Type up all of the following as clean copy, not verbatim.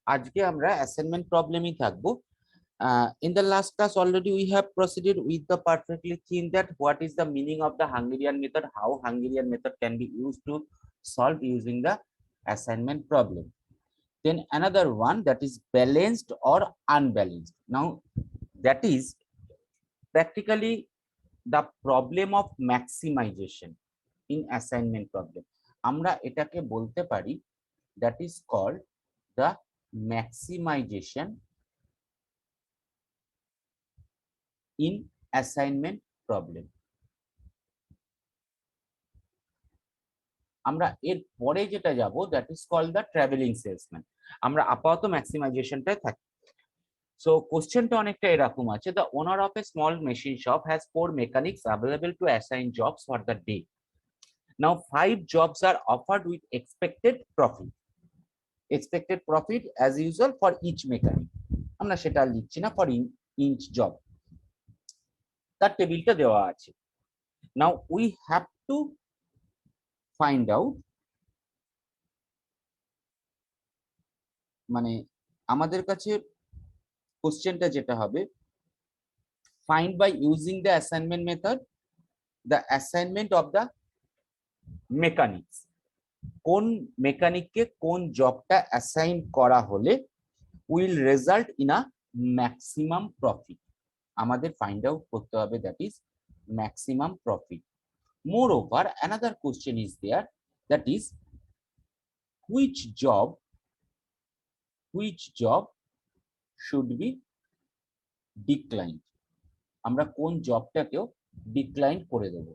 আজকে আমরা অ্যাসাইনমেন্ট প্রবলেমই থাকবো। In the last class already we have proceeded with the perfectly seen that what is the meaning of the Hungarian method, how Hungarian method can be used to solve using the assignment problem. Then another one, that is balanced or unbalanced. Now that is practically the problem of maximization in assignment problem. আমরা এটাকে বলতে পারি that is called the maximization in assignment problem. আমরা এর পরে যেটা যাব that is called the traveling salesman. আমরা আপাতত ম্যাক্সিমাইজেশনটায় থাকি। সো কোশ্চেনটা অনেকটা এরকম আছে, the owner of a small machine shop has 4 mechanics available to assign jobs for the day. Now 5 jobs are offered with expected profit. Expected profit as usual for each mechanic. আমরা সেটা লিখছি না, for each job. তার টেবিলটা দেওয়া আছে। Now we have to find out, মানে আমাদের কাছে কোশ্চেনটা যেটা হবে, find by using the assignment method the assignment of the mechanics. কোন মেকানিককে কোন জবটা অ্যাসাইন করা হলে will result in a maximum profit. আমাদের find out করতে হবে, that is maximum profit. Moreover, another question is there, that is which job should be declined. আমরা কোন জবটাকেও ডিক্লাইন করে দেব,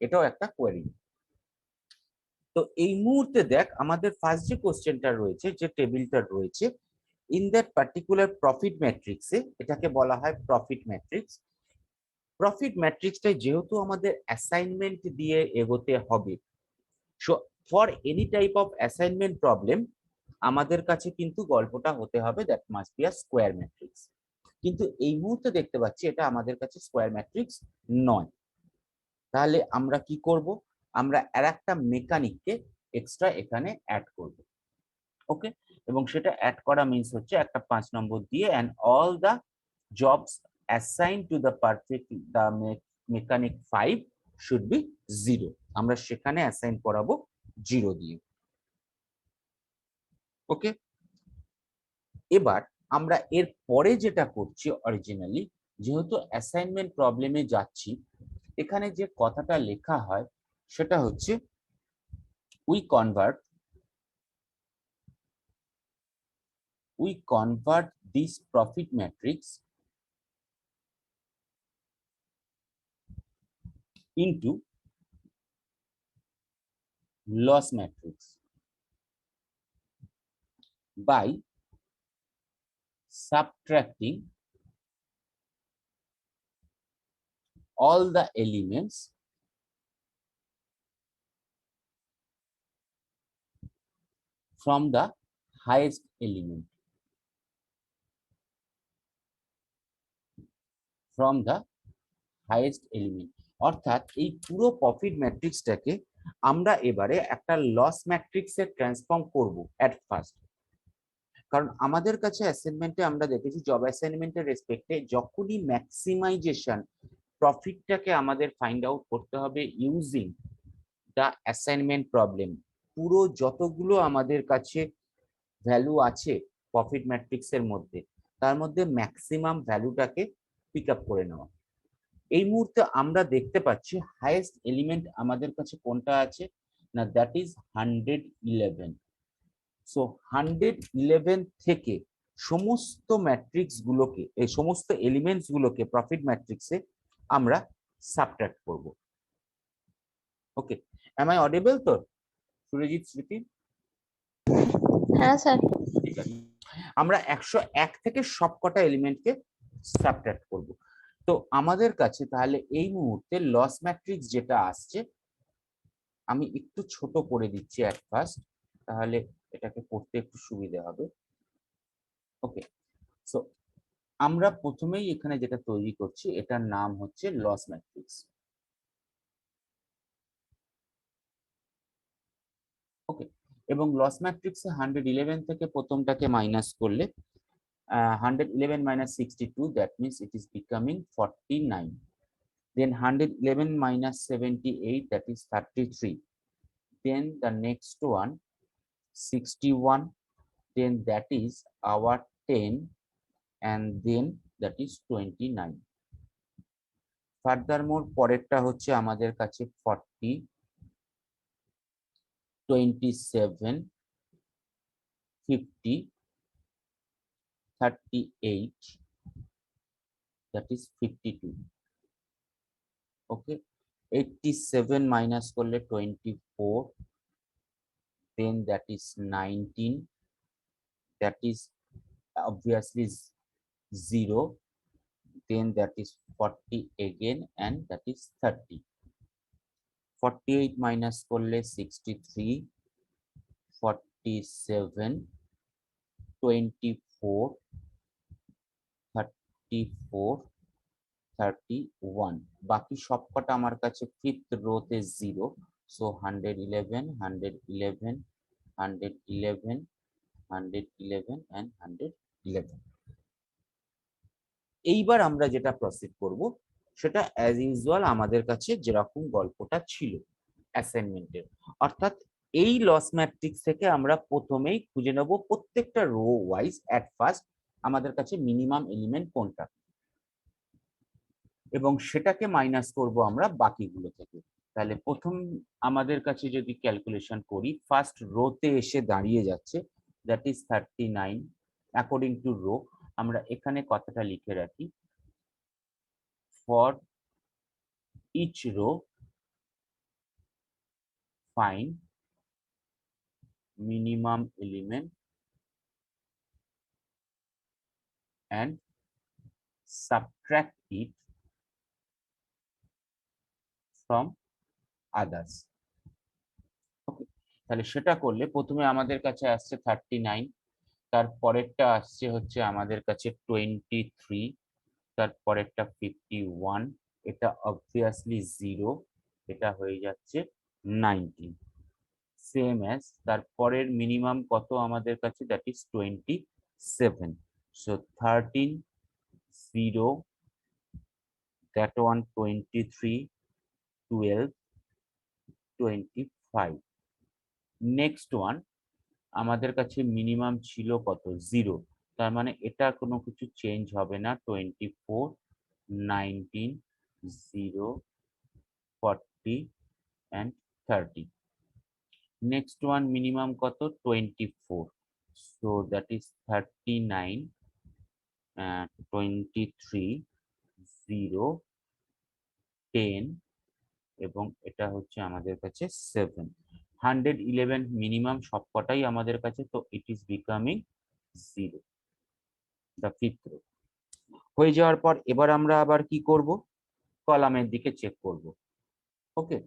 এটাও একটা কোয়েরি। তো এই মুহূর্তে দেখ আমাদের ফার্স্ট যে কোশ্চেনটা রয়েছে, যে টেবিলটা রয়েছে, ইন দ্যাট পার্টিকুলার প্রফিট ম্যাট্রিক্সে, এটাকে বলা হয় প্রফিট ম্যাট্রিক্স। প্রফিট ম্যাট্রিক্সটাই যেহেতু আমাদের অ্যাসাইনমেন্ট দিয়ে এগোতে হবে, so for any type of assignment problem আমাদের কাছে কিন্তু গল্পটা হতে হবে that must be a square matrix. কিন্তু এই মুহূর্তে দেখতে পাচ্ছি এটা আমাদের কাছে স্কোয়ার ম্যাট্রিক্স নয়। তাহলে আমরা কি করব, আমরা আর একটা মেকানিককে এক্সট্রা এখানে অ্যাড করব। ওকে, এবং সেটা অ্যাড করা মিন্স হচ্ছে একটা 5 নম্বর দিয়ে and all the jobs assigned to the perfect the mechanic 5 should be 0. আমরা সেখানে অ্যাসাইন করাবো 0 দিয়ে। ওকে, এবার আমরা এর পরে যেটা করছি, অরিজিনালি যেহেতু অ্যাসাইনমেন্ট প্রবলেমে যাচ্ছি, এখানে যে কথাটা লেখা হয় সেটা হচ্ছে we convert this profit matrix into loss matrix by subtracting all the elements from the highest element. অর্থাৎ এই পুরো প্রফিট ম্যাট্রিক্সটাকে আমরা এবারে একটা লস ম্যাট্রিক্সে ট্রান্সফর্ম করব এট ফার্স্ট। কারণ আমাদের কাছে অ্যাসাইনমেন্টে আমরা দেখেছি জব অ্যাসাইনমেন্টের রেসপেক্টে যখনই ম্যাক্সিমাইজেশন প্রফিটটাকে আমাদের ফাইন্ড আউট করতে হবে ইউজিং দ্য অ্যাসাইনমেন্ট প্রবলেম, পুরো যতগুলো আমাদের কাছে ভ্যালু আছে প্রফিট ম্যাট্রিক্সের মধ্যে, তার মধ্যে ম্যাক্সিমাম ভ্যালুটাকে পিক আপ করে নেওয়া। এই মুহূর্তে আমরা দেখতে পাচ্ছি হাইয়েস্ট এলিমেন্ট আমাদের কাছে কোনটা আছে না, দ্যাট ইজ 111। সো 111 থেকে সমস্ত ম্যাট্রিক্স গুলোকে, এই সমস্ত এলিমেন্টস গুলোকে প্রফিট ম্যাট্রিক্সে আমরা সাবট্রাক্ট করব। ওকে, এম আই অডিবল তো সুরজিৎ, স্মৃতি? হ্যাঁ স্যার। ঠিক আছে, আমরা 101 থেকে সবকটা এলিমেন্টকে সাবট্রাক্ট করব। তো আমাদের কাছে তাহলে এই মুহূর্তে লস ম্যাট্রিক্স যেটা আসছে, আমি একটু ছোট করে দিচ্ছি অ্যাট ফার্স্ট, তাহলে এটাকে পড়তে একটু সুবিধা হবে। ওকে, সো আমরা প্রথমেই এখানে যেটা তৈরি করছি এটার নাম হচ্ছে লস ম্যাট্রিক্স। ওকে, এবং লস ম্যাট্রিক্সে 111 থেকে প্রথমটাকে মাইনাস করলে 111 minus 62, that means it is becoming 49. Then 111 minus 78, that is 33. Then the next one 61, then that is our 10, and then that is 29. Furthermore পরেরটা হচ্ছে আমাদের কাছে 40, 27, 50, 38, that is 52. Okay, 87 minus করলে 24, then that is 19, that is obviously 0, then that is 40 again, and that is 30. 48 minus করলে 63, 47, 24, 34, 31. বাকি সবকটা আমার কাছে ফিফথ রোতে 0, so 111, 111, 111, 111 and 111. এইবার আমরা যেটা প্রসিড করব সেটা অ্যাজ ইউজুয়াল আমাদের কাছে যেরকম গল্পটা ছিল অ্যাসাইনমেন্টের, অর্থাৎ এই লস ম্যাট্রিক্স থেকে আমরা প্রথমেই খুঁজে নেব প্রত্যেকটা রো ওয়াইজ অ্যাট ফার্স্ট আমাদের কাছে মিনিমাম এলিমেন্ট কোনটা, এবং সেটাকে মাইনাস করব আমরা বাকিগুলো থেকে। তাহলে প্রথম আমাদের কাছে যদি ক্যালকুলেশন করি, ফার্স্ট রোতে এসে দাঁড়িয়ে যাচ্ছে that is 39 according to row. আমরা এখানে কথাটা লিখে রাখি, for each row find minimum element and subtract it from others. Okay, তাহলে সেটা করলে প্রথমে আমাদের কাছে আসছে 39, তারপরেরটা আসছে হচ্ছে আমাদের কাছে 23, তারপরেরটা 51, এটা অবভিয়াসলি 0, এটা হয়ে যাচ্ছে 19, সেম অ্যাজ তারপরের মিনিমাম কত আমাদের কাছে, that is 27, so 13, 0, that one 23, 12, 25. Next one আমাদের কাছে মিনিমাম ছিল কত, 0, তার মানে এটা কোনো কিছু চেঞ্জ হবে না, 24, 19, 0, 40 and 30. নেক্সট ওয়ান মিনিমাম কত, 24, so that is 39, 23, 0, 10 এবং এটা হচ্ছে আমাদের কাছে 7. 111 মিনিমাম সবকটাই আমাদের কাছে, তো it is becoming 0, the fifth row. হয়ে যাওয়ার পর এবার আমরা আবার কি করব, কলামের দিকে চেক করব। ওকে,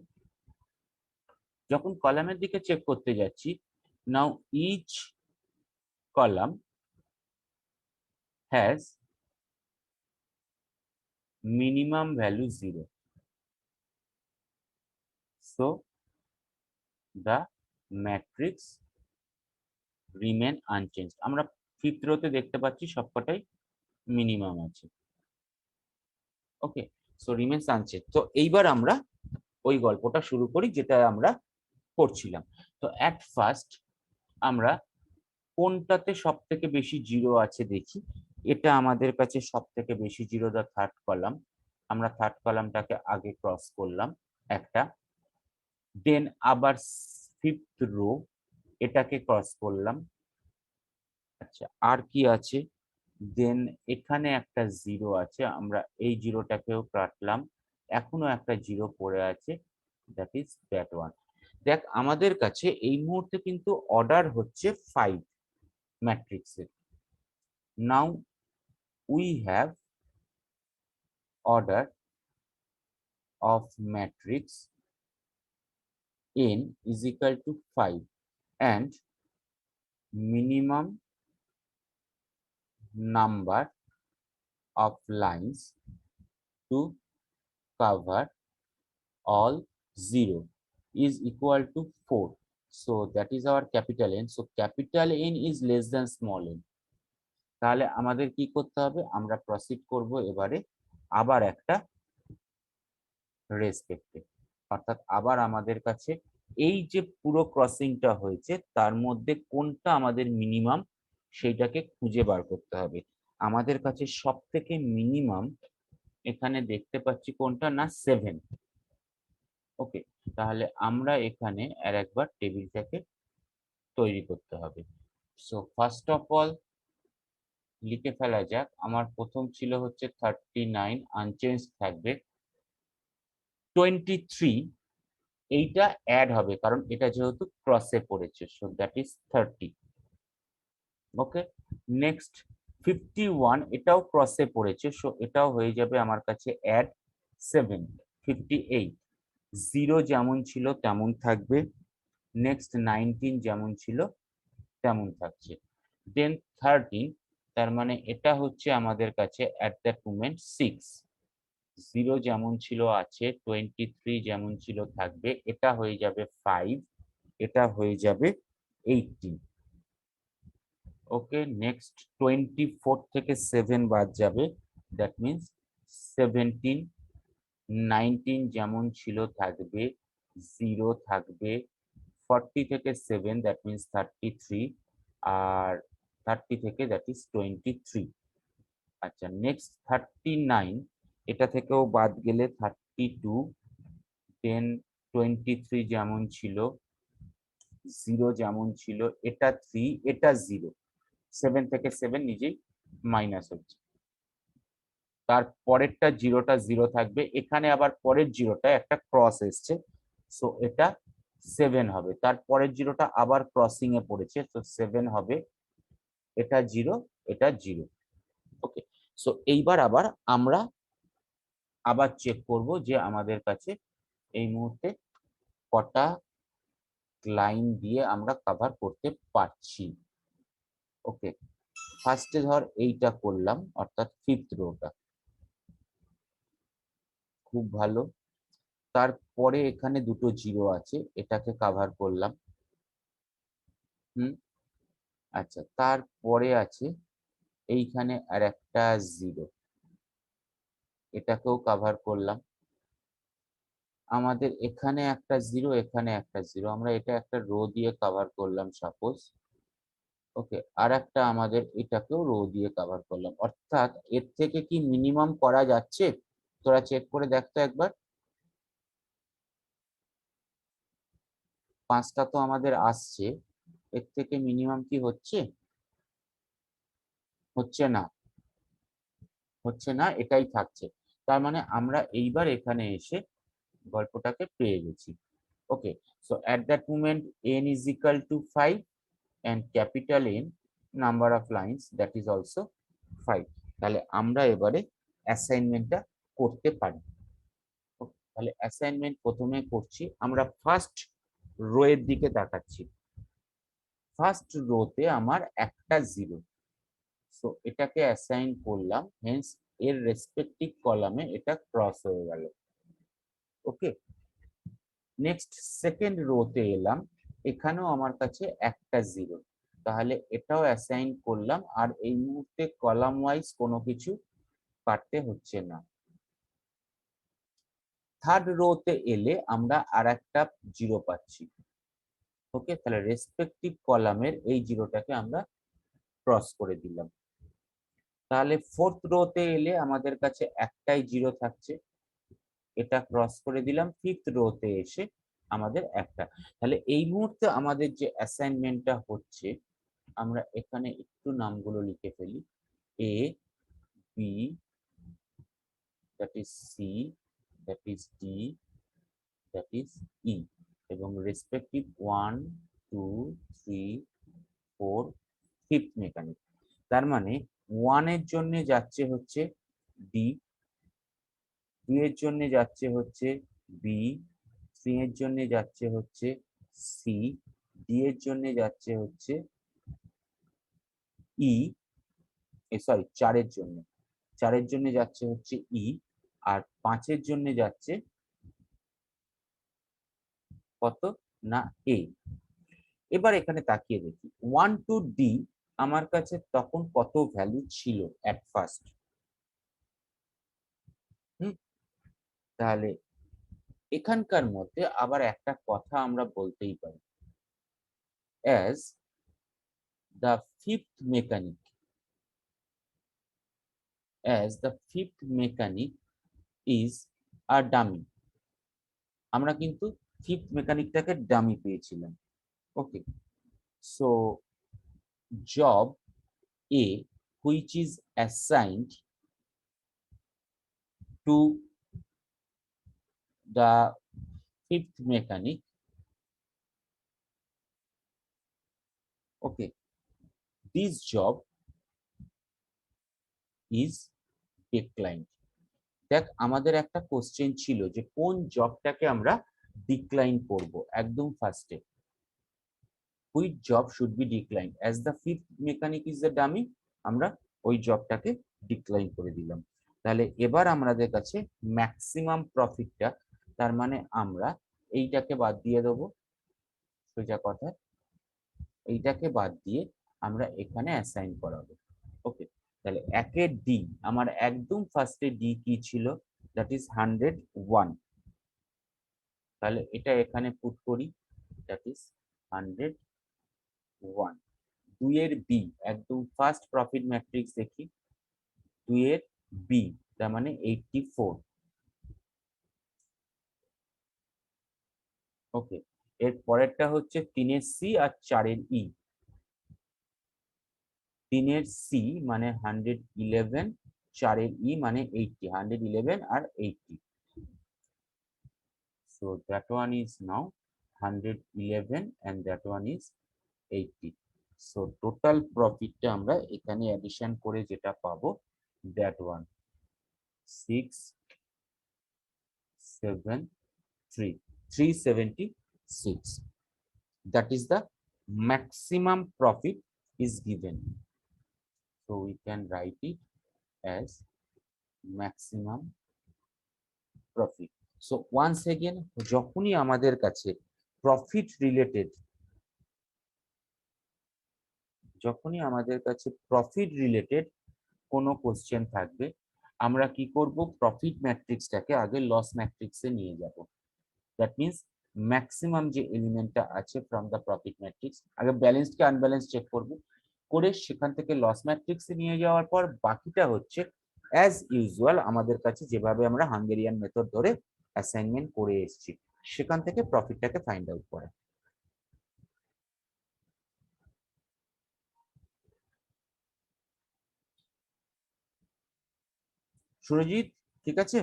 যখন কলামের দিকে চেক করতে যাচ্ছি, now each column has minimum value 0, so the matrix remain unchanged. আমরা ফিফথ রোতে দেখতে পাচ্ছি সবকটাই মিনিমাম আছে। Okay, so remains unchanged. তো এইবার আমরা ওই গল্পটা শুরু করি যেটা আমরা করছিলাম। তো অ্যাট ফার্স্ট আমরা কোনটাতে সব থেকে বেশি 0 আছে দেখি। এটা আমাদের কাছে সব থেকে বেশি 0, দা থার্ড কলাম। আমরা থার্ড কলামটাকে আগে ক্রস করলাম একটা, দেন আবার ফিফথ রো এটাকে ক্রস করলাম। আচ্ছা, আর কি আছে, দেন এখানে একটা 0 আছে, আমরা এই 0টাকেও কাটলাম, এখনো একটা 0 পড়ে আছে, দ্যাট ইজ দ্যাট ওয়ান। দেখ আমাদের কাছে এই মুহূর্তে কিন্তু অর্ডার হচ্ছে 5 ম্যাট্রিক্সের। Now we have order of matrix n is equal to 5 and minimum number of lines to cover all 0 is equal to 4. So that is our capital N. So capital N is less than small N. তাহলে আমাদের কি করতে হবে, আমরা proceed করব এবারে আবার একটা রেসপেক্টে, অর্থাৎ আবার আমাদের কাছে এই যে পুরো ক্রসিংটা হয়েছে তার মধ্যে কোনটা আমাদের মিনিমাম সেইটাকে খুঁজে বার করতে হবে। আমাদের কাছে সব থেকে মিনিমাম এখানে দেখতে পাচ্ছি কোনটা না 7। ওকে, তাহলে আমরা এখানে আর একবার টেবিলটাকে তৈরি করতে হবে। সো ফার্স্ট অফ অল লিখে ফেলা যাক, আমার প্রথম ছিল হচ্ছে 39, আনচেঞ্জ থাকবে। 23 এইটা অ্যাড হবে কারণ এটা যেহেতু ক্রসে পড়েছে, so that is 30। Okay, next 51 এটাও ক্রসে পড়েছে, সো এটাও হয়ে যাবে আমার কাছে অ্যাড 7, 58। 0 যেমন ছিল তেমন থাকবে, নেক্সট 19 যেমন ছিল তেমন থাকছে, দেন 13, তার মানে এটা হচ্ছে আমাদের কাছে অ্যাট দ্যাট মোমেন্ট 6। 0 যেমন ছিল আছে, 23 যেমন ছিল থাকবে, এটা হয়ে যাবে 5, এটা হয়ে যাবে 18। ওকে, নেক্সট 24 থেকে 7 বাদ যাবে, দ্যাট মিন্স 17। 19 যেমন ছিল থাকবে, 0 থাকবে, 40 থেকে 7 দ্যাট মিন্স 33, আর 30 থেকে দ্যাট ইজ 23। আচ্ছা, নেক্সট 39, এটা থেকেও বাদ গেলে 32, দেন 23 যেমন ছিল, 0 যেমন ছিল, এটা 3, এটা 0, 7 থেকে 7 নিজেই মাইনাস হচ্ছে, তার পরেরটা জিরোটা 0 থাকবে, এখানে আবার পরের জিরোটা একটা ক্রস এসছে, সো এটা 7 হবে, তার পরের জিরোটা আবার ক্রসিং এ পড়েছে, তো 7 হবে, এটা 0, এটা 0। ওকে, সো এইবার আবার আমরা আবার চেক করব যে আমাদের কাছে এই মুহূর্তে কটা লাইন দিয়ে আমরা কভার করতে পারছি। ওকে, ফার্স্টে ধর এইটা করলাম, অর্থাৎ ফিফথ রোটা, খুব ভালো। তারপরে এখানে দুটো জিরো আছে, এটাকে কভার করলাম। হুম, আচ্ছা, তারপরে আছে এইখানে আর একটা জিরো, এটাকেও কভার করলাম। আমাদের এখানে একটা জিরো, এখানে একটা জিরো, আমরা এটা একটা রো দিয়ে কভার করলাম সাপোজ। ওকে, আর একটা আমাদের এটাকেও রো দিয়ে কভার করলাম, অর্থাৎ এর থেকে কি মিনিমাম করা যাচ্ছে? তোরা চেক করে দেখতো একবার। 5টা তো আমাদের আসছে, এর থেকে মিনিমাম কি হচ্ছে? হচ্ছে না, হচ্ছে না, এটাই থাকছে। তার মানে আমরা এইবার এখানে এসে গল্পটাকে পেয়ে গেছি। ওকে, so at that moment n is equal to 5 and capital N number of lines, that is also 5। তাহলে আমরা এবারে অ্যাসাইনমেন্টটা করতে পারি। তাহলে অ্যাসাইনমেন্ট প্রথমে করছি, আমরা ফার্স্ট রো এর দিকে তাকাচ্ছি। ফার্স্ট রোতে আমার একটা জিরো, সো এটাকে অ্যাসাইন করলাম, হেন্স এর রেসপেক্টিভ কলামে এটা ক্রস হয়ে গেল। ওকে, নেক্সট সেকেন্ড রোতে এলাম, এখানেও আমার কাছে একটা জিরো, তাহলে এটাও অ্যাসাইন করলাম, আর এই মুহূর্তে কলাম ওয়াইজ কোনো কিছু কাটতে হচ্ছে না। থার্ড রোতে এলে আমরা আর একটা জিরো পাচ্ছি। ওকে, তাহলে রেসপেক্টিভ কলামের এই জিরোটাকে আমরা ক্রস করে দিলাম। তাহলে ফোর্থ রোতে এলে আমাদের কাছে একটাই জিরো থাকছে, এটা ক্রস করে দিলাম। ফিফথ রোতে এসে আমাদের একটা। তাহলে এই মুহূর্তে আমাদের যে অ্যাসাইনমেন্টটা হচ্ছে, আমরা এখানে একটু নামগুলো লিখে ফেলি, A, B, that is C, that is D, that is E, এবং রেসপেক্টিভ 1, 2, 3, 4, ফিফথ মেকানিক। তার মানে 1 এর জন্য যাচ্ছে হচ্ছে ডি, 2 এর জন্য যাচ্ছে হচ্ছে বি, 3 এর জন্য যাচ্ছে হচ্ছে সি, ডি এর জন্য যাচ্ছে হচ্ছে ই, সরি 4 এর জন্য যাচ্ছে হচ্ছে ই, আর 5 এর জন্য যাচ্ছে কত না এ। এবার এখানে তাকিয়ে দেখি 1 to D আমার কাছে তখন কত ভ্যালু ছিল এট ফার্স্ট। তাহলে এখানকার মধ্যে আবার একটা কথা আমরা বলতেই পারি, as the fifth mechanic, as the fifth mechanic is a dummy। আমরা কিন্তু ফিফথ মেকানিকটাকে ডামি পেয়েছিলাম। Okay, so job A which is assigned to the fifth mechanic, okay, this job is declined। দেখ আমাদের একটা কোশ্চেন ছিল যে কোন জবটাকে আমরা ডিক্লাইন করব একদম ফার্স্টে, which job should be decline, as the fifth mechanic is the dummy, আমরা ওই জবটাকে ডিক্লাইন করে দিলাম। তাহলে এবার আমাদের কাছে ম্যাক্সিমাম প্রফিটটা, তার মানে আমরা এইটাকে বাদ দিয়ে দেবো, সোজা কথা এইটাকে বাদ দিয়ে আমরা এখানে অ্যাসাইন করাবো। ওকে, তাহলে একের ডি, আমার একদম ফার্স্টে ডি কি ছিল, দ্যাট ইজ 101। তাহলে এটা এখানে পুট করি, দ্যাট ইজ 101। দুইয়ের বি, একদম ফার্স্ট প্রফিট ম্যাট্রিক্স দেখি, দুইয়ের বি তার মানে 84। ওকে, এর পরেরটা হচ্ছে 3-এর সি আর 4-এর ই। 3-এর সি মানে 111, 4-এর ই মানে 80, 111 আর 80। So that one is now 111 and that one is 80। So total profitটা আমরা এখানে অ্যাডিশন করে যেটা পাবো, that one 376। That is the maximum profit is given, so we can write it as maximum profit। So once again, যখনই আমাদের কাছে profit related, কোনো question থাকবে, আমরা কি করব, প্রফিট ম্যাট্রিক্সটাকে আগে লস ম্যাট্রিক্সে নিয়ে যাব। দ্যাট মিন্স ম্যাক্সিমাম যে এলিমেন্টটা আছে ফ্রম দ্য প্রফিট ম্যাট্রিক্স, আগে ব্যালেন্স কি আনব্যালেন্স চেক করব, করে সেখান থেকে লস ম্যাট্রিক্সে নিয়ে যাওয়ার পর বাকিটা হচ্ছে অ্যাজ ইউজুয়াল আমাদের কাছে যেভাবে আমরা হাঙ্গেরিয়ান মেথড ধরে অ্যাসাইনমেন্ট করে এসেছি, সেখান থেকে প্রফিটটাকে ফাইন্ড আউট করা। সুরজিৎ ঠিক আছে?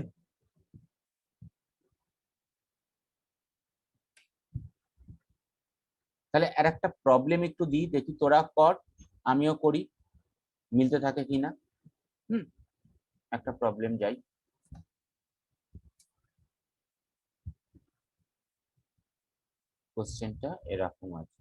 তাহলে আর একটা প্রবলেম একটু দিই, দেখি তোরা কর আমিও করি, মিলতে থাকে কিনা। একটা প্রবলেম যাই, কোশ্চেনটা এরকম আছে,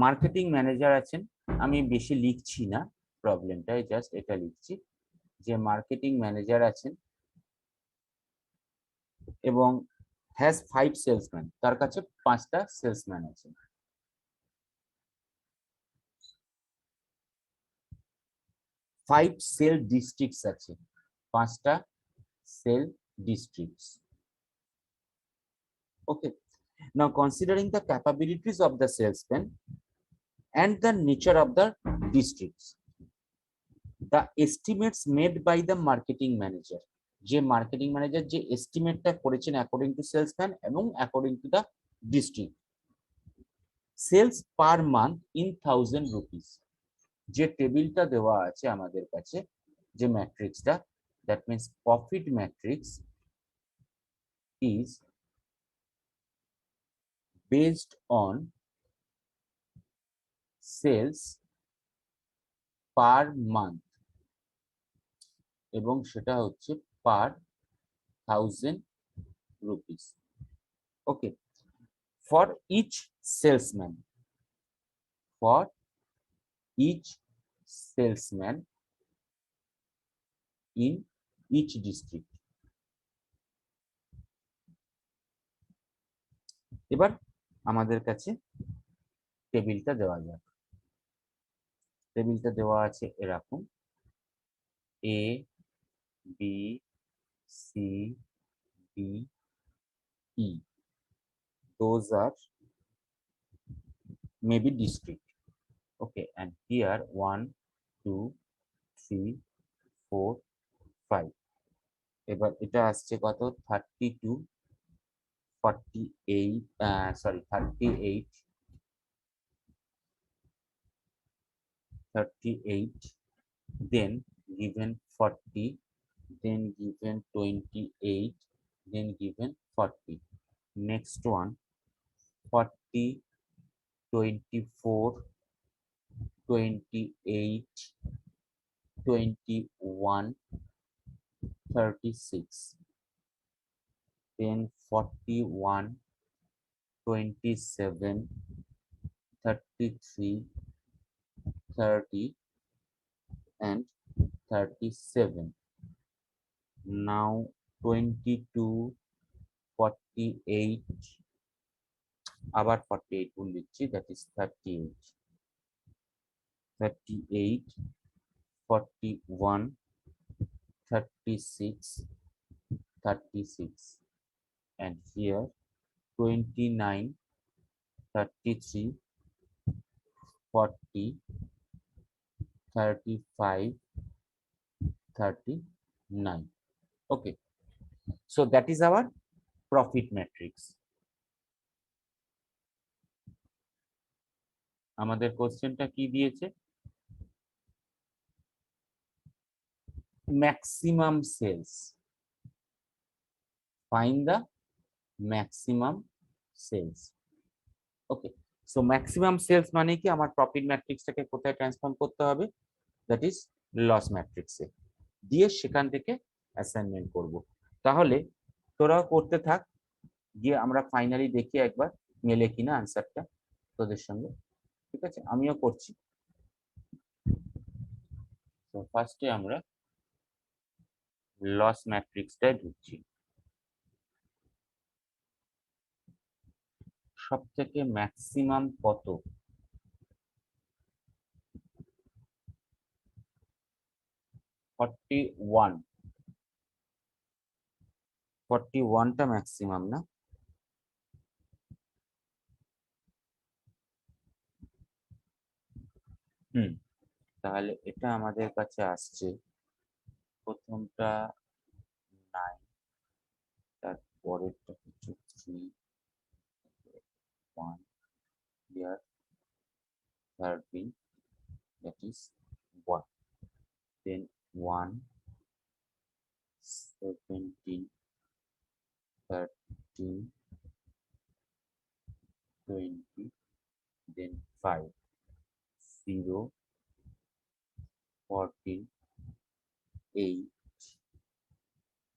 মার্কেটিং ম্যানেজার আছেন, আমি বেশি লিখছি না প্রবলেমটাই, জাস্ট এটা লিখছি যে মার্কেটিং ম্যানেজার আছেন এবং হ্যাজ 5 সেলসম্যান, তার কাছে 5টা সেলসম্যান আছে। 5 সেল ডিস্ট্রিক্টস আছে, 5টা sale districts. Okay, now considering the capabilities of the salesman and the nature of the districts, the estimates made by the marketing manager, যে মার্কেটিং ম্যানেজার যে এস্টিমেটটা করেছেন অ্যাকর্ডিং টু সেলসম্যান এবং according to the district, sales per month in 1000 rupees, যে টেবিলটা দেওয়া আছে আমাদের কাছে, যে ম্যাট্রিক্সটা, that means profit matrix is based on sales per month, এবং সেটা হচ্ছে per 1000 rupees. Okay, for each salesman, for each salesman in each district. এবার আমাদের কাছে টেবিলটা দেওয়া যাক। টেবিলটা দেওয়া আছে এরকম A B C D E. Those are maybe district. Okay, and here 1 2 3 4 5. এবার এটা আসছে কত 32 48 sorry 38 38, then given 40, then given 28, then given 40. Next one 40 24 28 21 36, then 41 27 33 30 and 37. Now 22 48 আবার 48 গুণ দিচ্ছি, that is 38 38 41 36 36 and here 29 33 40 35 39. Okay, so that is our profit matrix. আমাদের কোশ্চেনটা কি দিয়েছে? Maximum sales, find the maximum sales. Okay, so maximum sales মানে কি আমার প্রফিট ম্যাট্রিক্সটাকে কোথায় ট্রান্সফর্ম করতে হবে, দ্যাট ইজ লস ম্যাট্রিক্সে, দিয়ে সেখান থেকে অ্যাসাইনমেন্ট করব। তাহলে তোরাও করতে থাক, গিয়ে আমরা ফাইনালি দেখি একবার মেলে কিনা আনসারটা তোদের সঙ্গে। ঠিক আছে, আমিও করছি। তো ফার্স্টে আমরা লস ম্যাট্রিক্সটায় ঢুকছি। সব থেকে ম্যাক্সিমাম কত? 41, 41টা ম্যাক্সিমাম না? তাহলে এটা আমাদের কাছে আসছে প্রথমটা 9, তারপরেরটা হচ্ছে 3 1 here 30, that is 1, then 1 17 13 20, then 5 0 14 8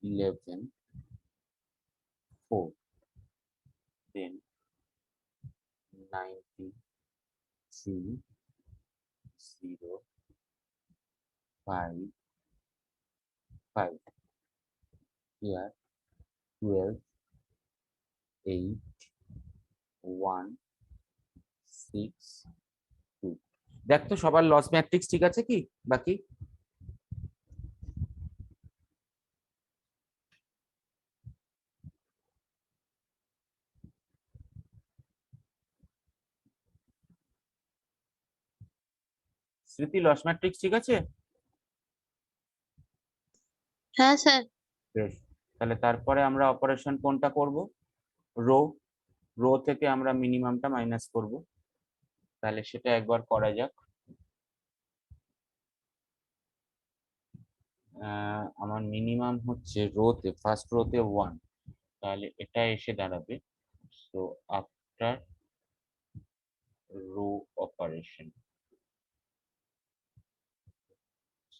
11 4, then 93 0 5 5, here 12 8 1 6 2. দেখ তো সবার লস ম্যাট্রিক্স ঠিক আছে কি বাকি? স্মৃতি, লস ম্যাট্রিক্স ঠিক আছে? হ্যাঁ স্যার। বেশ, তাহলে তারপরে আমরা অপারেশন কোনটা করব? রো, রো থেকে আমরা মিনিমামটা মাইনাস করব। তাহলে সেটা একবার করা যাক। আমার মিনিমাম হচ্ছে রোতে, ফার্স্ট রোতে 1, তাহলে এটা এসে দাঁড়াবে, so after row operation,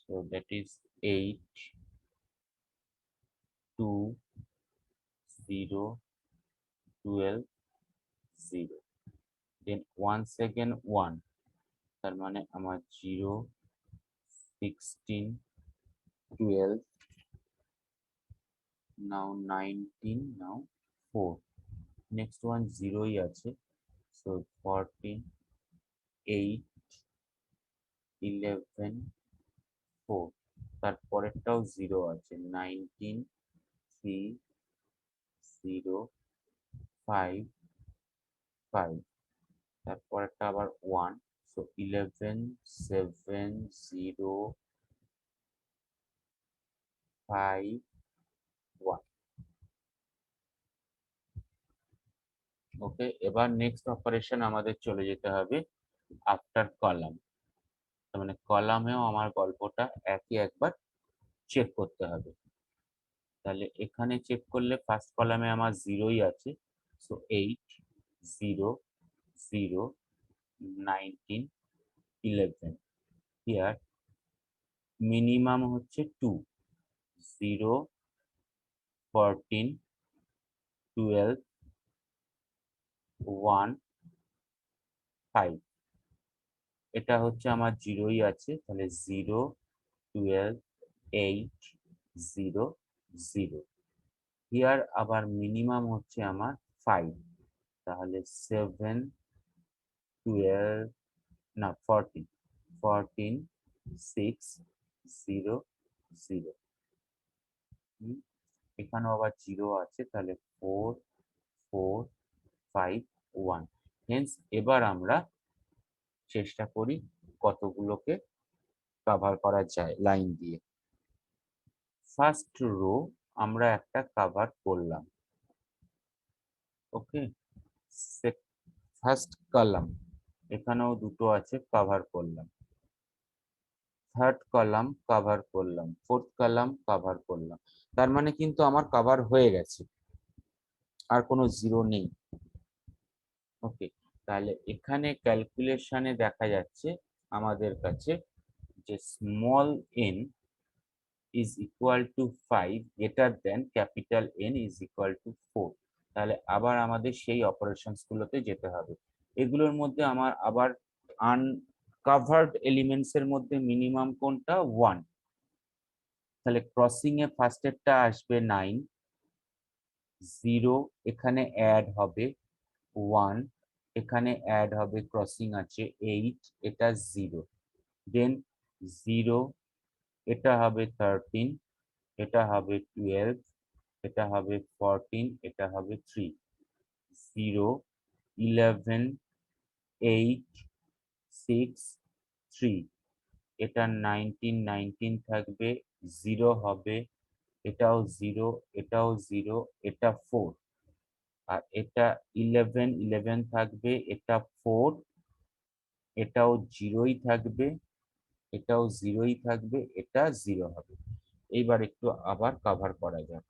so that is 8 2 0 12 0, then once again 1, তার মানে আমার 0 16, 12, now 19, now 4. Next one 0 ই আছে, so 14, 8, 11, 4. তারপরেরটাও 0 আছে, 19, 3, 0, 5, 5. তারপরেরটা আবার 1, so 11, 7, 0, 5, 1. ওকে, এবার নেক্সট অপারেশন আমাদের চলে যেতে হবে আফটার কলাম। তার মানে কলামেও আমার গল্পটা একই একবার চেক করতে হবে। তাহলে এখানে চেক করলে ফার্স্ট কলামে আমার 0ই আছে, সো 8, 0, 0, 19, 11. হিয়ার মিনিমাম হচ্ছে 2, 0, 14, 12, 1, 5. এটা হচ্ছে আমার 0ই আছে, তাহলে 0, 12, 8, 0, 0. হিয়ার আবার মিনিমাম হচ্ছে আমার 5, তাহলে 7, 12, না 14, 14, 6, 0, 0. এখানেও আবার 0 আছে, তাহলে 4, 4, 5, 1. হেন্স এবার আমরা চেষ্টা করি কতগুলোকে কভার করা যায় লাইন দিয়ে। ফার্স্ট রো আমরা একটা কভার করলাম, ওকে। ফার্স্ট কলাম এখানেও দুটো আছে, কভার করলাম। থার্ড কলাম কভার করলাম, ফোর্থ কলাম কভার করলাম। তার মানে কিন্তু আমার কভার হয়ে গেছে, আর কোনো 0 নেই। ওকে, তাহলে এখানে ক্যালকুলেশনে দেখা যাচ্ছে আমাদের কাছে যে small n is equal to 5 greater than capital N is equal to 4. তাহলে আবার আমাদের সেই অপারেশনস গুলোতে যেতে হবে। এগুলোর মধ্যে আমার আবার আনকভার্ড এলিমেন্টস এর মধ্যে মিনিমাম কোনটা? 1। তাহলে ক্রসিং এ ফার্স্টেরটা আসবে 9, 0 এখানে অ্যাড হবে, 1 এখানে অ্যাড হবে, ক্রসিং আছে 8, এটা 0, দেন 0 এটা হবে 13, এটা হবে 12, এটা হবে 14, এটা হবে 3, 0, 11, 8, 6, 3, এটা 19, 19 থাকবে, 0 হবে, এটাও 0, এটাও 0, এটা 4, আর এটা 11, 11 থাকবে, এটা 4, এটাও 0ই থাকবে, এটাও 0ই থাকবে, এটা 0 হবে। এইবার একটু আবার কভার করা যাক।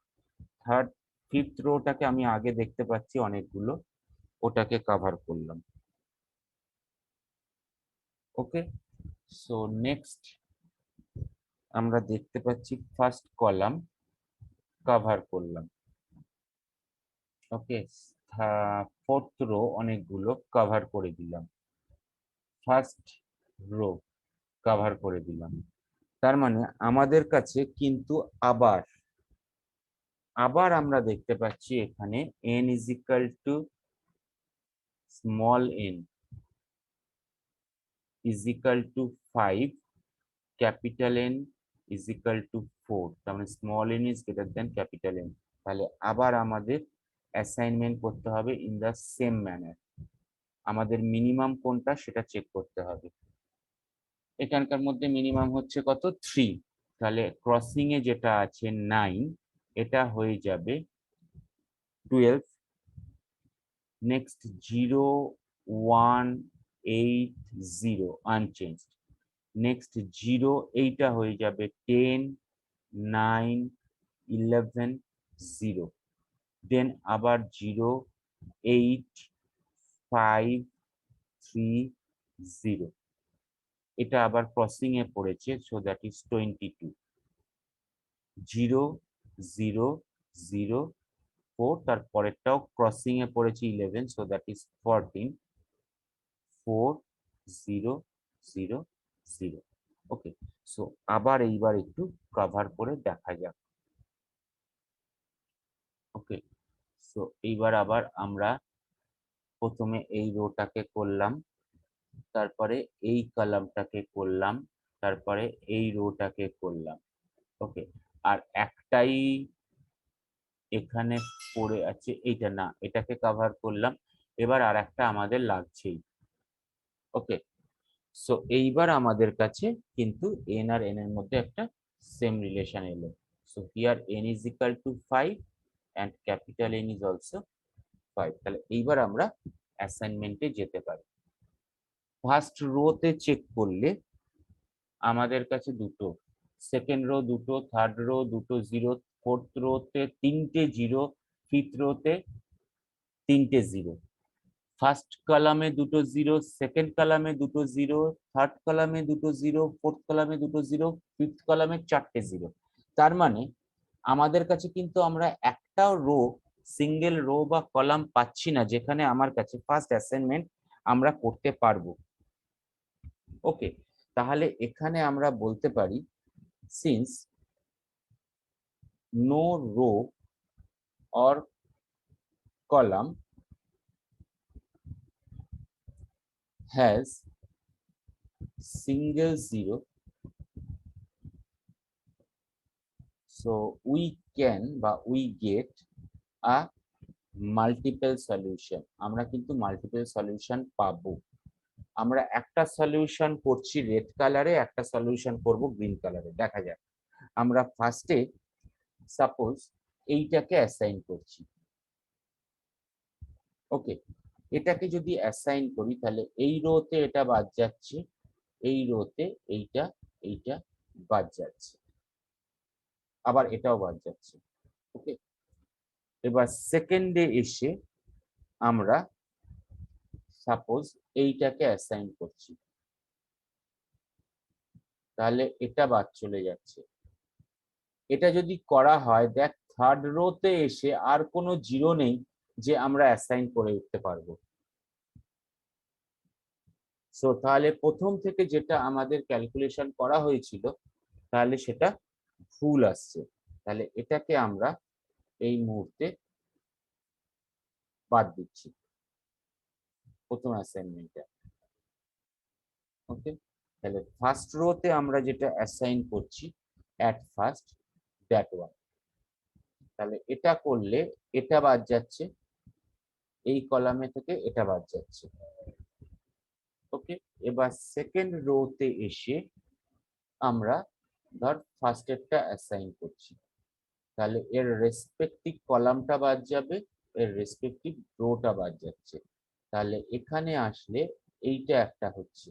থার্ড ফিফথ রোটাকে আমি আগে দেখতে পাচ্ছি অনেকগুলো, ওটাকে কভার করলাম। ওকে, সো নেক্সট আমরা দেখতে পাচ্ছি ফার্স্ট কলাম কভার করলাম। ওকে, ফোর্থ রো অনেকগুলো কভার করে দিলাম, ফার্স্ট রো কভার করে দিলাম। তার মানে আমাদের কাছে কিন্তু আবার আবার আমরা দেখতে পাচ্ছি এখানে n is equal to small n is equal to 5, capital N is equal to 4. তার মানে small n is greater than capital N. তাহলে আবার আমাদের অ্যাসাইনমেন্ট করতে হবে ইন দ্য সেম ম্যানার। আমাদের মিনিমাম কোনটা সেটা চেক করতে হবে। এখানকার মধ্যে মিনিমাম হচ্ছে কত? 3। তাহলে ক্রসিং এ যেটা আছে 9, এটা হয়ে যাবে 12, নেক্সট 0, 1, 8, 0 আনচেঞ্জড, নেক্সট 0 এইটা হয়ে যাবে 10, 9, 11, 0, দেন আবার 0, 8, 5, 3, 0, এটা আবার ক্রসিং এ পড়েছে, সো দ্যাট ইজ 22, 0, 0, 0, 4, তারপরেরটাও ক্রসিং এ পড়েছে 11, so that is 14, 4, 0, 0, 0। Okay, so আবার এইবার একটু কভার করে দেখা যাক। ওকে, সো এইবার আবার আমরা প্রথমে এই রোটাকে করলাম, তারপরে এই কলামটাকে করলাম, তারপরে এই রোটাকে করলাম। ওকে, আর একটাই এখানে পড়ে আছে, এইটা না, এটাকে কভার করলাম, এবার আর একটা আমাদের লাগছেই। ওকে, সো এইবার আমাদের কাছে কিন্তু n আর n এর মধ্যে একটা সেম রিলেশন এলো। So here n is equal to 5 and capital N is also 5। তাহলে এইবার আমরা অ্যাসাইনমেন্টে যেতে পারি। ফার্স্ট রোতে চেক করলে আমাদের কাছে দুটো, সেকেন্ড রো দুটো, থার্ড রো দুটো জিরো, ফোর্থ রোতে তিনটে জিরো, ফিফথ রোতে তিনটে জিরো। ফার্স্ট কলামে দুটো জিরো, সেকেন্ড কলামে দুটো জিরো, থার্ড কলামে দুটো জিরো, ফোর্থ কলামে দুটো জিরো, ফিফথ কলামে চারটে জিরো। তার মানে আমাদের কাছে কিন্তু আমরা একটাও রো, সিঙ্গেল রো বা কলাম পাচ্ছি না যেখানে আমার কাছে ফার্স্ট অ্যাসাইনমেন্ট আমরা করতে পারবো। ওকে, তাহলে এখানে আমরা বলতে পারি since no row or column has single zero, so we can বা we get a multiple solution। আমরা কিন্তু মাল্টিপল সলিউশন পাবো। আমরা একটা সলিউশন করছি রেড কালারে, একটা সলিউশন করব গ্রিন কালারে। দেখা যাক, আমরা ফার্স্টে সাপোজ এইটাকে অ্যাসাইন করছি। ওকে, এটাকে যদি অ্যাসাইন করি তাহলে এই রোতে এটা বাদ যাচ্ছে, এই রোতে এইটা এইটা বাদ যাচ্ছে, আবার এটাও বাদ যাচ্ছে। ওকে, এবার সেকেন্ডে এসে আমরা সাপোজ এইটাকে অ্যাসাইন করছি, তাহলে এটা বাদ চলে যাচ্ছে। এটা যদি করা হয়, দেখ থার্ড রোতে এসে আর কোনো জিরো নেই যে আমরা অ্যাসাইন করে উঠতে পারবো। সো তাহলে প্রথম থেকে যেটা আমাদের ক্যালকুলেশন করা হয়েছিল তাহলে সেটা ভুল আসছে। তাহলে এটাকে আমরা এই মুহূর্তে বাদ দিচ্ছি প্রথম অ্যাসাইনমেন্টে। ওকে, তাহলে ফার্স্ট রোতে আমরা যেটা অ্যাসাইন করছি অ্যাট ফার্স্ট, দ্যাট ওয়ান। তাহলে এটা করলে এটা বাদ যাচ্ছে, এই কলামে থেকে এটা বাদ যাচ্ছে। ওকে, এবার সেকেন্ড রোতে এসে আমরা ধর ফার্স্টেরটা অ্যাসাইন করছি, তাহলে এর রেসপেক্টিভ কলামটা বাদ যাবে, এর রেসপেক্টিভ রোটা বাদ যাচ্ছে। তাহলে এখানে আসলে এইটা একটা হচ্ছে।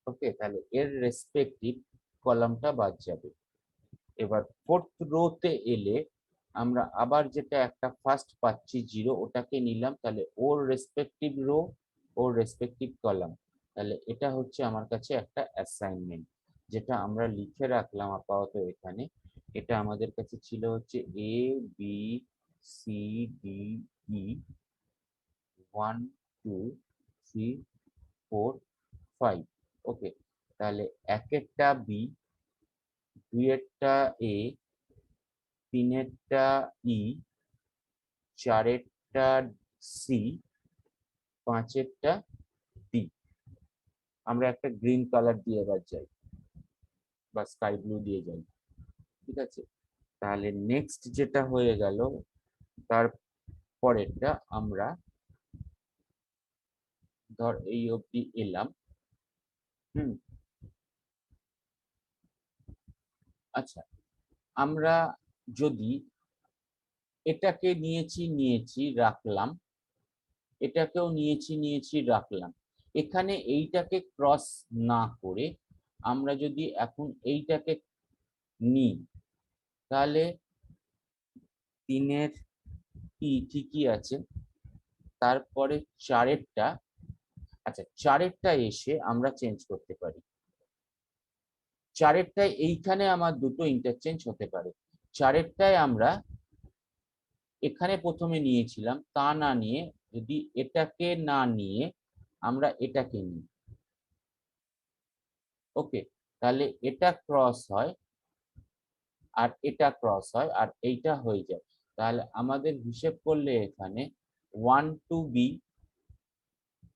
ওকে, তাহলে এর রেসপেক্টিভ কলামটা বাদ যাবে। এবার ফোর্থ রোতে এলে আমরা আবার যেটা একটা ফার্স্ট পাচ্ছি জিরো, ওটাকে নিলাম, তাহলে ওর রেসপেক্টিভ রো, ওর রেসপেক্টিভ কলাম। তাহলে এটা হচ্ছে আমার কাছে একটা অ্যাসাইনমেন্ট, যেটা আমরা লিখে রাখলাম আপাতত এখানে। এটা আমাদের কাছে ছিল হচ্ছে A B C D E 1 2 3 4 5। ওকে, তাহলে একেরটা বি, দুইয়েরটা এ, তিনেরটা ই, চারেরটা সি, পাঁচেরটা ডি। আমরা একটা গ্রিন কালার দিয়ে এবার যাই বা স্কাই ব্লু দিয়ে যাই। ঠিক আছে, তাহলে নেক্সট যেটা হয়ে গেল তার পরেরটা আমরা ধর এই অবধি এলাম। হুম, আচ্ছা, আমরা যদি এটাকে নিয়েছি রাখলাম, এটাকেও নিয়েছি রাখলাম, এখানে এইটাকে ক্রস না করে আমরা যদি এখন এইটাকে নিই, তাহলে তিনের ই ঠিকই আছে, তারপরে চারেরটা, আচ্ছা চারেরটা এসে আমরা চেঞ্জ করতে পারি। চারেরটায় এইখানে আমার দুটো ইন্টারচেঞ্জ হতে পারে। চারেরটায় আমরা এখানে প্রথমে নিয়েছিলাম, তা না নিয়ে যদি এটাকে না নিয়ে আমরা এটাকে নিই। ওকে, তাহলে এটা ক্রস হয় আর এটা ক্রস হয় আর এইটা হয়ে যায়। তাহলে আমাদের হিসেব করলে এখানে 1 to B,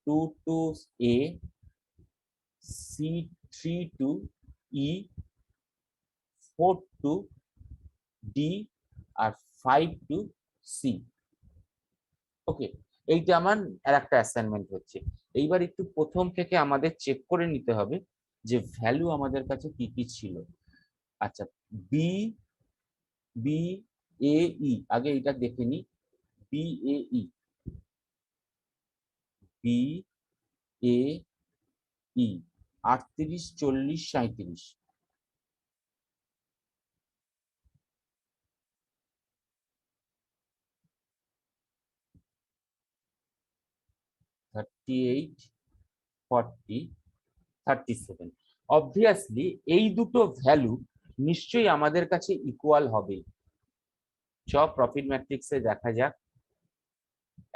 2 to A, C3 to E, 4 to D R 5 to C। ওকে, এইটা আমার আর একটা অ্যাসাইনমেন্ট হচ্ছে। এইবার একটু প্রথম থেকে আমাদের চেক করে নিতে হবে যে ভ্যালু আমাদের কাছে কি কি ছিল। আচ্ছা, বি বি এ ই, আগে এটা দেখে নি। B A E, B A E 38, 40, 37, 38, 40, 37। Obviously এই দুটো ভ্যালু নিশ্চয়ই আমাদের কাছে ইকুয়াল হবে। চ প্রফিট ম্যাট্রিক্সে দেখা যাক,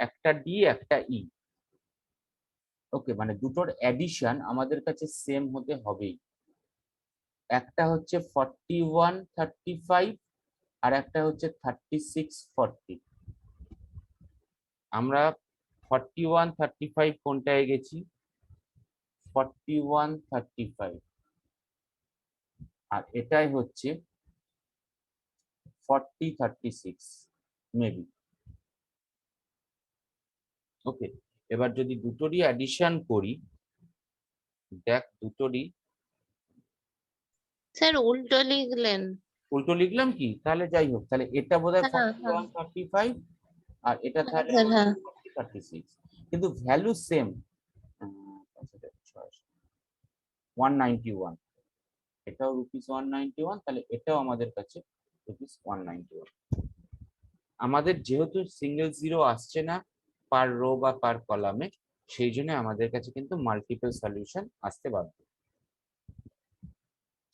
একটা ডি একটা ই। ওকে, মানে দুটোর অ্যাডিশন আমাদের কাছে সেম হতে হবেই। একটা হচ্ছে 41, 35 আর একটা হচ্ছে 36, 40। আমরা 41, 35 কোনটায় গেছি? 41, 35 আর এটাই হচ্ছে 40, 36 মেবি। ওকে, এবার যদি দুটোরই অ্যাডিশন করি, দেখ দুটোরই স্যার উল্টো লিখলেন। উল্টো লিখলাম কি? তাহলে যাই হোক, তাহলে এটা বোধহয় হ্যাঁ হ্যাঁ 41, 35 আর এটা হ্যাঁ তাহলে স্যার হ্যাঁ 40, 36, কিন্তু ভ্যালু সেম। 191, এটাও ₹191, তাহলে এটাও আমাদের কাছে ₹191। আমাদের যেহেতু সিঙ্গেল জিরো আসছে না পার রো বা পার কলামে, সেই জন্য আমাদের কাছে কিন্তু মাল্টিপল সলিউশন আসতে বাধ্য।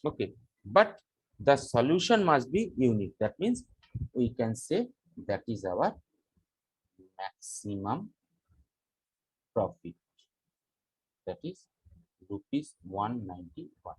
ওকে, but the solution must be unique. That means we can say that is our maximum profit, that is rupees 191.